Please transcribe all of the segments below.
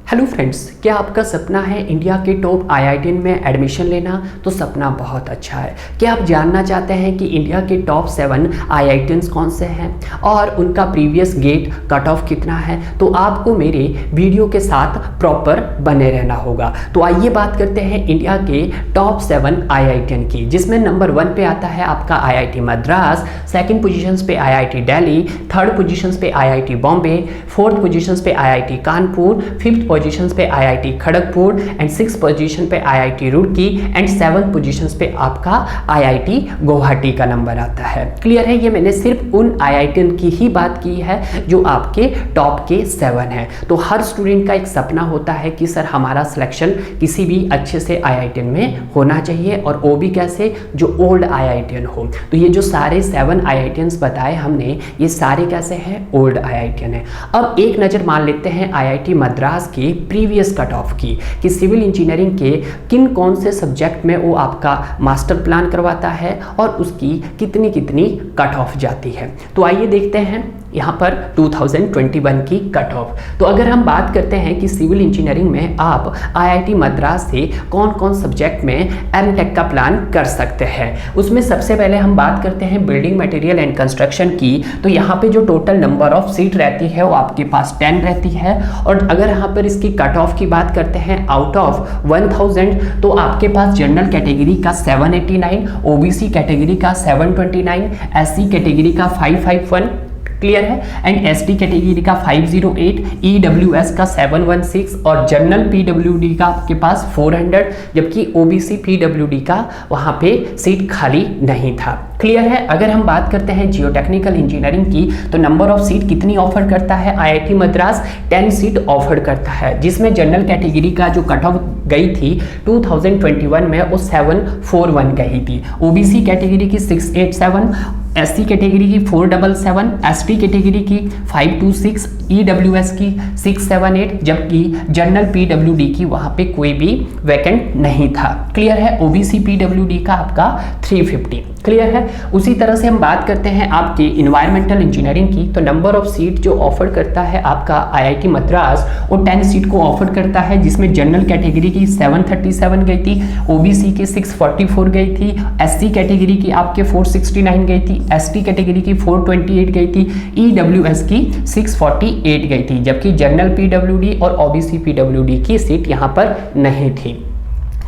Hello friends, क्या आपका सपना है इंडिया के टॉप आईआईटी में एडमिशन लेना? तो सपना बहुत अच्छा है। क्या आप जानना चाहते हैं कि इंडिया के टॉप 7 आईआईटीज कौन से हैं और उनका प्रीवियस गेट कट ऑफ कितना है? तो आपको मेरे वीडियो के साथ प्रॉपर बने रहना होगा। तो आइए बात करते हैं इंडिया के टॉप 7 आईआईटी की, जिसमें नंबर 1 पे आता है आपका आईआईटी मद्रास, सेकेंड पोजिशन पे आईआईटी दिल्ली, थर्ड पोजिशन पे आईआईटी बॉम्बे, फोर्थ पोजिशन पे आईआईटी कानपुर, फिफ्थ पोजीशंस पे IIT Kharagpur and 6th position पे IIT Roorkee and 7th positions पे आपका आईआईटी गुवाहाटी का नंबर आता है। क्लियर है? ये मैंने सिर्फ उन आईआईटी की ही बात की है जो आपके टॉप के 7 हैं। तो हर स्टूडेंट का एक सपना होता है कि सर हमारा सिलेक्शन किसी भी अच्छे से आईआईटी में होना चाहिए, और वो भी कैसे, जो ओल्ड आईआईटी हो। तो ये जो सारे 7 आईआईटीज बताए हमने, ये सारे कैसे हैं? ओल्ड आईआईटी हैं। अब एक नज़र मान लेते हैं आईआईटी मद्रास की प्रीवियस कट ऑफ की, कि सिविल इंजीनियरिंग के किन कौन से सब्जेक्ट में वो आपका मास्टर प्लान करवाता है और उसकी कितनी कितनी कट ऑफ जाती है। तो आइए देखते हैं यहाँ पर 2021 की कट ऑफ। तो अगर हम बात करते हैं कि सिविल इंजीनियरिंग में आप आईआईटी मद्रास से कौन कौन सब्जेक्ट में एमटेक का प्लान कर सकते हैं, उसमें सबसे पहले हम बात करते हैं बिल्डिंग मटेरियल एंड कंस्ट्रक्शन की। तो यहाँ पे जो टोटल नंबर ऑफ सीट रहती है वो आपके पास 10 रहती है, और अगर यहाँ पर इसकी कट ऑफ की बात करते हैं आउट ऑफ 1000, तो आपके पास जनरल कैटेगरी का 789, ओबीसी कैटेगरी का 729, एससी कैटेगरी का 551, क्लियर है, एंड एसटी कैटेगरी का 508, ईडब्ल्यूएस का 716 और जनरल पीडब्ल्यूडी का आपके पास 400, जबकि ओबीसी पीडब्ल्यूडी का वहां पे सीट खाली नहीं था। क्लियर है? अगर हम बात करते हैं जियोटेक्निकल इंजीनियरिंग की, तो नंबर ऑफ सीट कितनी ऑफर करता है आईआईटी मद्रास? 10 सीट ऑफर करता है, जिसमें जनरल कैटेगरी का जो कट ऑफ गई थी 2021 में वो 741 गई थी, ओबीसी कैटेगरी की 687, एससी कैटेगरी की 477, एसटी कैटेगरी की 526, ईडब्ल्यूएस की 678, जबकि जनरल पीडब्ल्यूडी की वहां पे कोई भी वैकेंट नहीं था। क्लियर है? ओबीसी पीडब्ल्यूडी का आपका 350। क्लियर है? उसी तरह से हम बात करते हैं आपके इन्वायरमेंटल इंजीनियरिंग की। तो नंबर ऑफ सीट जो ऑफर करता है आपका आईआईटी मद्रास, वो 10 सीट को ऑफर करता है, जिसमें जनरल कैटेगरी की 737 गई थी, ओबीसी की 644 गई थी, एससी कैटेगरी की आपके 469 गई थी, एसटी कैटेगरी की 428 गई थी, ईडब्ल्यूएस की 648 गई थी, जबकि जनरल पीडब्ल्यूडी और ओबीसी पीडब्ल्यूडी की सीट यहाँ पर नहीं थी।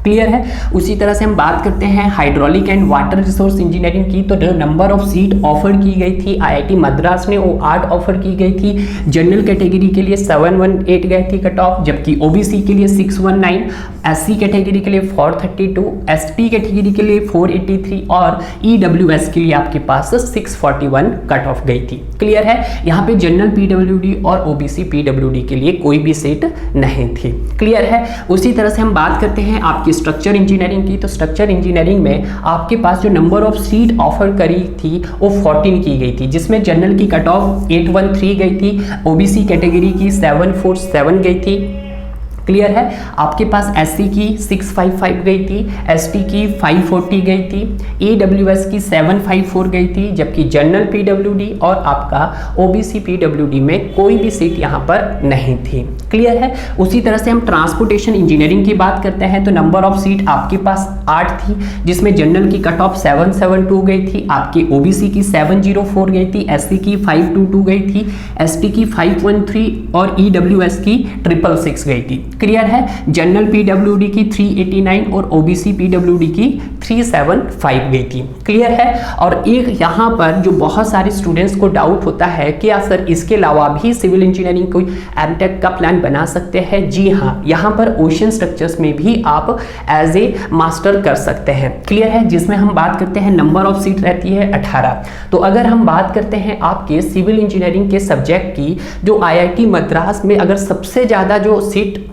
क्लियर है? उसी तरह से हम बात करते हैं hydraulic and water resource engineering की। तो जो नंबर ऑफ सीट ऑफर की गई थी आईआईटी मद्रास ने, वो 8 ऑफर की गई थी। जनरल कैटेगरी के लिए 718 गई थी कट ऑफ, जबकि ओबीसी के लिए 619, एससी कैटेगरी के लिए 432, एसटी कैटेगरी के लिए 483 और ईडब्ल्यूएस के लिए आपके पास 641 कट ऑफ गई थी। क्लियर है? यहाँ पे जनरल पीडब्ल्यूडी और ओबीसी पीडब्ल्यूडी के लिए कोई भी सीट नहीं थी। क्लियर है? उसी तरह से हम बात करते हैं आपकी स्ट्रक्चर इंजीनियरिंग की। तो स्ट्रक्चर इंजीनियरिंग में आपके पास जो नंबर ऑफ सीट ऑफर करी थी वो 14 की गई थी, जिसमें जनरल की कट ऑफ 813 गई थी, ओबीसी कैटेगरी की 747 गई थी। क्लियर है? आपके पास एससी की 655 गई थी, एसटी की 540 गई थी, ईडब्ल्यूएस की 754 गई थी, जबकि जनरल पीडब्ल्यूडी और आपका ओबीसी पीडब्ल्यूडी में कोई भी सीट यहाँ पर नहीं थी। क्लियर है? उसी तरह से हम ट्रांसपोर्टेशन इंजीनियरिंग की बात करते हैं। तो नंबर ऑफ सीट आपके पास 8 थी, जिसमें जनरल की कट ऑफ 772 गई थी, आपकी ओबीसी की 704 गई थी, एससी की 522 गई थी, एसटी की 513 और ईडब्ल्यूएस की 666 गई थी। क्लियर है? जनरल पीडब्ल्यूडी की 389 और ओबीसी पीडब्ल्यूडी की 375 गई थी। क्लियर है? और एक यहाँ पर जो बहुत सारे स्टूडेंट्स को डाउट होता है कि या सर इसके अलावा भी सिविल इंजीनियरिंग कोई एमटेक का प्लान बना सकते हैं? जी हाँ, यहाँ पर ओशन स्ट्रक्चर्स में भी आप एज ए मास्टर कर सकते हैं। क्लियर है? जिसमें हम बात करते हैं नंबर ऑफ सीट रहती है 18। तो अगर हम बात करते हैं आपके सिविल इंजीनियरिंग के सब्जेक्ट की, जो आईआईटी मद्रास में अगर सबसे ज़्यादा जो सीट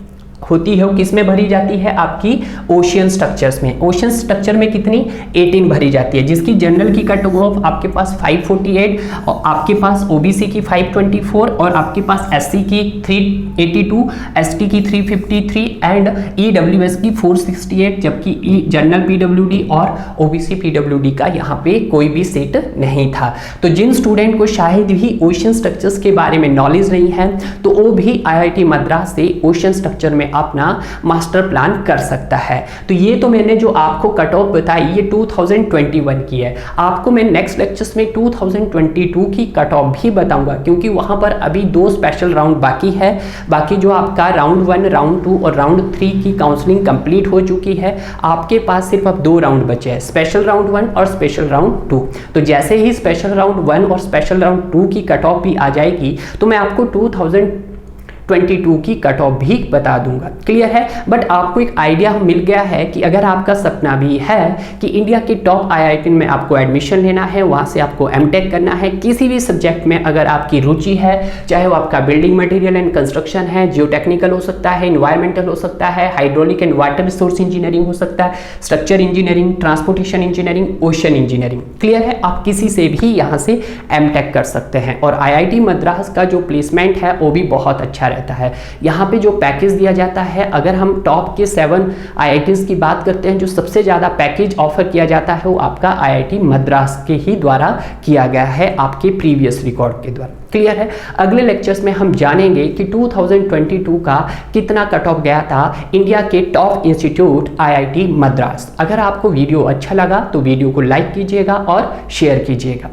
होती है वो किस में भरी जाती है, आपकी ओशियन स्ट्रक्चर्स में। ओशियन स्ट्रक्चर में कितनी 18 भरी जाती है, जिसकी जनरल की कट ऑफ आपके पास 548 और आपके पास ओबीसी की 524 और आपके पास एससी की 382, एसटी की 353 एंड ईडब्ल्यूएस की 468, जबकि जनरल पीडब्ल्यूडी और ओबीसी पीडब्ल्यूडी का यहाँ पे कोई भी सीट नहीं था। तो जिन स्टूडेंट को शायद ही ओशियन स्ट्रक्चर्स के बारे में नॉलेज नहीं है तो वो भी आईआईटी मद्रास से ओशियन स्ट्रक्चर में अपना मास्टर प्लान कर सकता है। तो ये तो मैंने जो आपको कट ऑफ बताई ये 2021 की है। आपको मैं नेक्स्ट लेक्चर्स में 2022 की कट ऑफ भी बताऊंगा, क्योंकि वहां पर अभी 2 स्पेशल राउंड बाकी है। बाकी जो आपका राउंड 1, राउंड 2 और राउंड 3 की काउंसलिंग कंप्लीट हो चुकी है। आपके पास सिर्फ अब 2 राउंड बचे हैं, स्पेशल राउंड 1 और स्पेशल राउंड 2। तो जैसे ही स्पेशल राउंड 1 और स्पेशल राउंड 2 की कट ऑफ भी आ जाएगी तो मैं आपको 2022 की कट ऑफ भी बता दूंगा। क्लियर है? बट आपको एक आइडिया मिल गया है कि अगर आपका सपना भी है कि इंडिया के टॉप आईआईटी में आपको एडमिशन लेना है, वहां से आपको एमटेक करना है, किसी भी सब्जेक्ट में अगर आपकी रुचि है, चाहे वो आपका बिल्डिंग मटेरियल एंड कंस्ट्रक्शन है, जियोटेक्निकल हो सकता है, इन्वायरमेंटल हो सकता है, hydraulic and water resource engineering हो सकता है, structure engineering, transportation engineering, ocean engineering. Clear है? आप किसी से भी यहाँ से एमटेक कर सकते हैं। और आईआईटी मद्रास का जो प्लेसमेंट है वो भी बहुत अच्छा रहता है। यहाँ पे जो पैकेज दिया जाता है, अगर हम टॉप के 7 आईआईटीज की बात करते हैं, जो सबसे ज़्यादा पैकेज ऑफर किया जाता है वो आपका आईआईटी मद्रास के ही द्वारा किया गया है, आपके प्रीवियस रिकॉर्ड के द्वारा। क्लियर है? अगले लेक्चर्स में हम जानेंगे कि 2022 का कितना कट ऑफ गया था इंडिया के टॉप इंस्टीट्यूट आईआईटी मद्रास। अगर आपको वीडियो अच्छा लगा तो वीडियो को लाइक कीजिएगा और शेयर कीजिएगा।